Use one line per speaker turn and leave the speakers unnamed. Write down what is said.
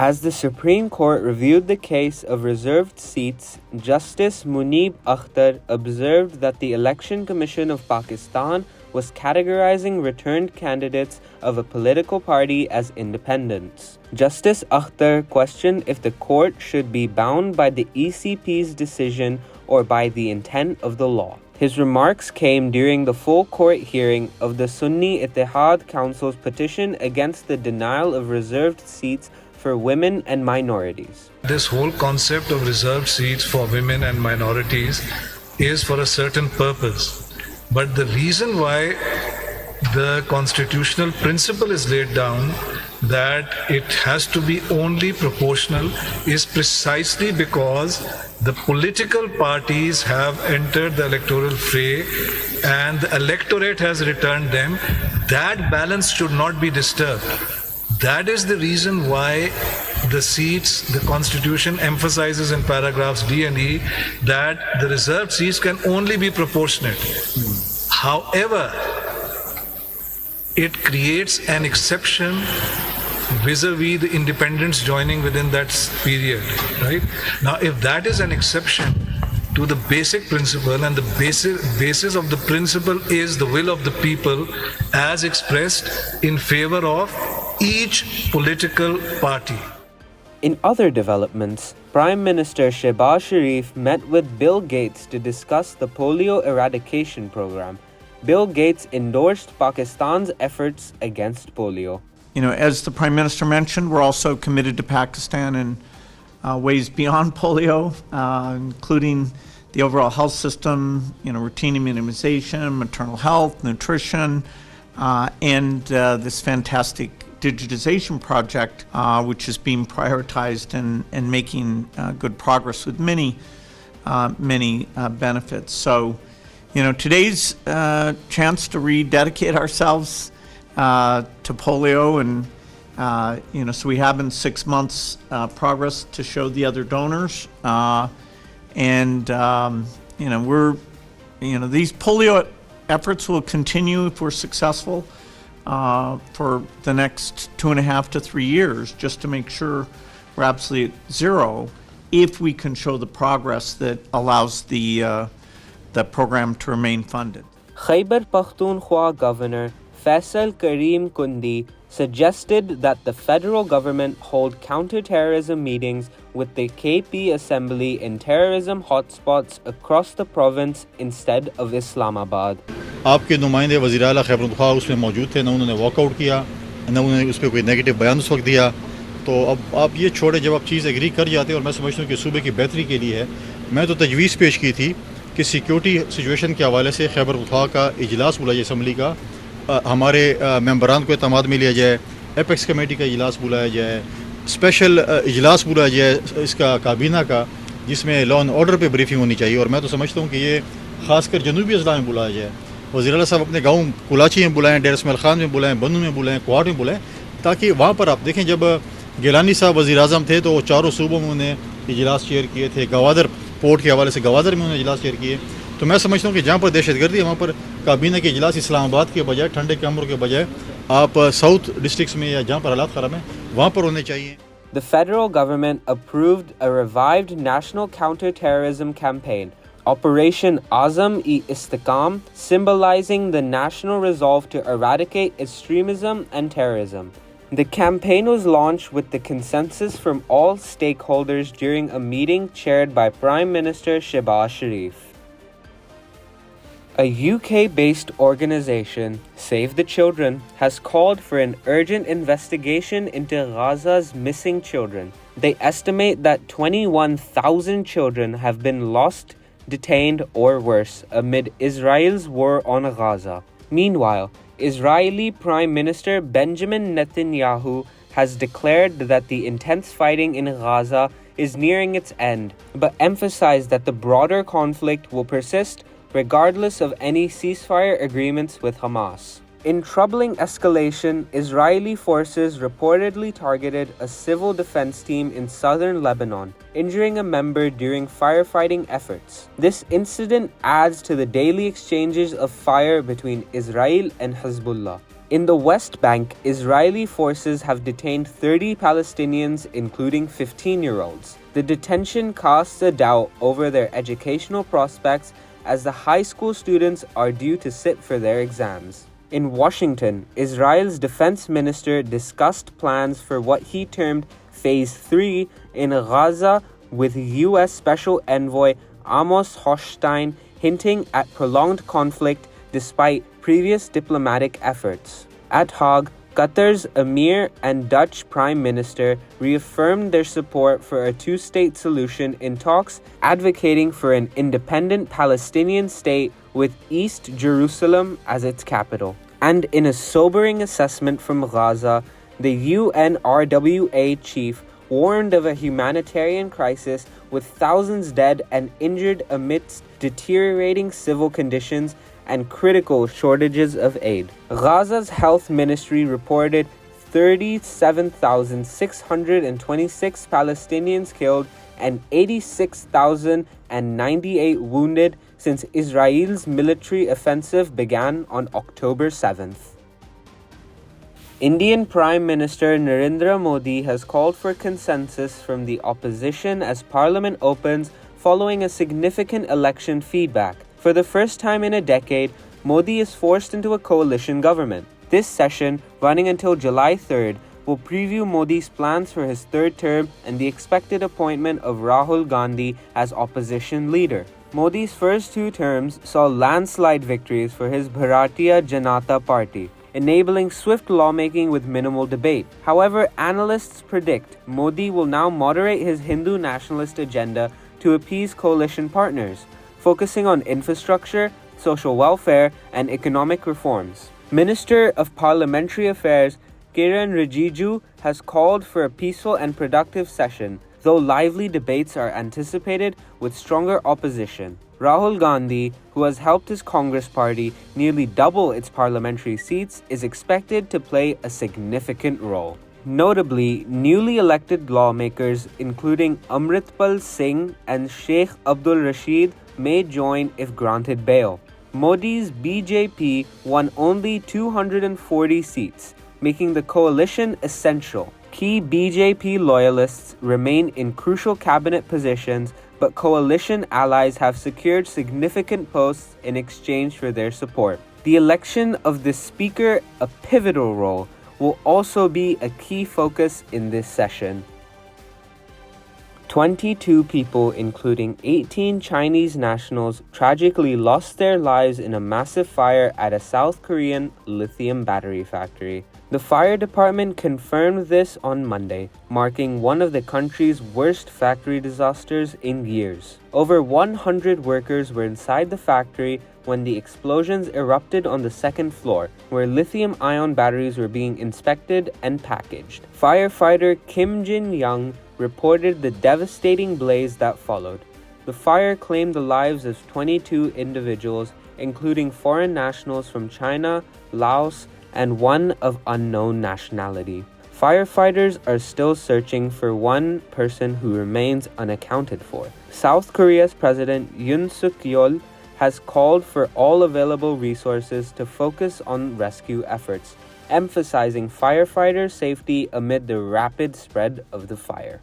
As the Supreme Court reviewed the case of reserved seats, Justice Munib Akhtar observed that the Election Commission of Pakistan was categorizing returned candidates of a political party as independents. Justice Akhtar questioned if the court should be bound by the ECP's decision or by the intent of the law. His remarks came during the full court hearing of the Sunni Ittihad Council's petition against the denial of reserved seats for women and minorities.
This whole concept of reserved seats for women and minorities is for a certain purpose. But the reason why the constitutional principle is laid down that it has to be only proportional is precisely because the political parties have entered the electoral fray and the electorate has returned them. That balance should not be disturbed. That is the reason why the seats, the Constitution emphasizes in paragraphs D and E that the reserved seats can only be proportionate. However, it creates an exception vis-a-vis the independents joining within that period, right? Now, if that is an exception to the basic principle, and the basis of the principle is the will of the people as expressed in favor of each political party.
In other developments, Prime Minister Shehbaz Sharif met with Bill Gates to discuss the polio eradication program. Bill Gates endorsed Pakistan's efforts against polio.
As the Prime Minister mentioned, we're also committed to Pakistan in ways beyond polio, including the overall health system, routine immunization, maternal health, nutrition, and this fantastic digitization project, which is being prioritized and making good progress with many benefits. So, today's chance to rededicate ourselves to polio, and so we have in 6 months progress to show the other donors, and we're these polio efforts will continue if we're successful for the next 2.5 to 3 years, just to make sure we're absolutely at zero, if we can show the progress that allows the program to remain funded.
Khyber Pakhtunkhwa Governor Faisal Karim Kundi suggested that the federal government hold counterterrorism meetings with the KP Assembly in terrorism hotspots across the province instead of Islamabad.
आपके नुमाइंदे वज़ीर आला खैबर पख्तूनख्वा उसमें मौजूद थे, न उन्होंने walkout किया, न उन्होंने उस पर कोई नेगेटिव बयान उस वक्त दिया। तो अब आप ये छोड़े, जब आप चीज़ एग्री कर जाते हैं, और मैं समझता हूँ कि सूबे की बेहतरी के लिए है, मैं तो तजवीज़ पेश की थी कि सिक्योरिटी सिचुएशन के हवाले से खैबर पख्तूनख्वा का इजलास बुलाया असम्बली का, हमारे मेंबरान को एतमाद में लिया जाए, एपेक्स कमेटी का इजलास बुलाया जाए, स्पेशल इजलास बुलाया जाए इसका काबीना का, जिसमें लॉ एंड ऑर्डर पे ब्रीफिंग होनी चाहिए। और मैं तो समझता हूँ कि ये ख़ासकर जनूबी अजला में बुलाया जाए। वज़ीर आला साहब अपने गाँव कुलाची में बुलाएँ, डेर इसमाइल खान में बुलाएँ, बन्नू में बुलाएँ, क्वाड में बुलाएँ, ताकि वहाँ पर आप देखें, जब गिलानी साहब वज़ीर आज़म थे तो चारों सूबों में उन्हें इजलास चेयर किए थे। गवादर पोर्ट के हवाले से गवादर में उन्होंने इजलास चेयर किए। तो मैं समझता हूँ कि जहाँ पर दहशतगर्दी है, वहाँ पर काबीना के इजलास इस्लामाबाद के बजाय, ठंडे कमरों के बजाय, आप साउथ डिस्ट्रिक्ट्स में या जहाँ पर हालात ख़राब हैं वहाँ पर होने चाहिए।
The federal government approved a revived national counterterrorism campaign, Operation Azam-e-Istikam, symbolizing the national resolve to eradicate extremism and terrorism. The campaign was launched with the consensus from all stakeholders during a meeting chaired by Prime Minister Shehbaz Sharif. A UK-based organization, Save the Children, has called for an urgent investigation into Gaza's missing children. They estimate that 21,000 children have been lost, detained, or worse amid Israel's war on Gaza. Meanwhile, Israeli Prime Minister Benjamin Netanyahu has declared that the intense fighting in Gaza is nearing its end, but emphasized that the broader conflict will persist regardless of any ceasefire agreements with Hamas. In troubling escalation, Israeli forces reportedly targeted a civil defense team in southern Lebanon, injuring a member during firefighting efforts. This incident adds to the daily exchanges of fire between Israel and Hezbollah. In the West Bank, Israeli forces have detained 30 Palestinians, including 15-year-olds. The detention casts a doubt over their educational prospects as the high school students are due to sit for their exams. In Washington, Israel's defense minister discussed plans for what he termed Phase 3 in Gaza with U.S. Special Envoy Amos Hochstein hinting at prolonged conflict despite previous diplomatic efforts. At Hague, Qatar's Emir and Dutch Prime Minister reaffirmed their support for a two-state solution in talks advocating for an independent Palestinian state with East Jerusalem as its capital. And in a sobering assessment from Gaza, the UNRWA chief warned of a humanitarian crisis with thousands dead and injured amidst deteriorating civil conditions and critical shortages of aid. Gaza's health ministry reported 37,626 Palestinians killed and 86,098 wounded since Israel's military offensive began on October 7th. Indian Prime Minister Narendra Modi has called for consensus from the opposition as Parliament opens following a significant election feedback. For the first time in a decade, Modi is forced into a coalition government. This session, running until July 3rd, will preview Modi's plans for his third term and the expected appointment of Rahul Gandhi as opposition leader. Modi's first two terms saw landslide victories for his Bharatiya Janata Party, enabling swift lawmaking with minimal debate. However, analysts predict Modi will now moderate his Hindu-nationalist agenda to appease coalition partners, focusing on infrastructure, social welfare, and economic reforms. Minister of Parliamentary Affairs Kiran Rijiju has called for a peaceful and productive session, though lively debates are anticipated with stronger opposition. Rahul Gandhi, who has helped his Congress party nearly double its parliamentary seats, is expected to play a significant role. Notably, newly elected lawmakers including Amritpal Singh and Sheikh Abdul Rashid may join if granted bail. Modi's BJP won only 240 seats, making the coalition essential. Key BJP loyalists remain in crucial cabinet positions, but coalition allies have secured significant posts in exchange for their support. The election of the Speaker, a pivotal role, will also be a key focus in this session. 22 people, including 18 Chinese nationals, tragically lost their lives in a massive fire at a South Korean lithium battery factory. The fire department confirmed this on Monday, marking one of the country's worst factory disasters in years. Over 100 workers were inside the factory when the explosions erupted on the second floor, where lithium-ion batteries were being inspected and packaged. Firefighter Kim Jin-young reported the devastating blaze that followed. The fire claimed the lives of 22 individuals, including foreign nationals from China, Laos, and one of unknown nationality. Firefighters are still searching for one person who remains unaccounted for. South Korea's President Yoon Suk Yeol has called for all available resources to focus on rescue efforts, emphasizing firefighter safety amid the rapid spread of the fire.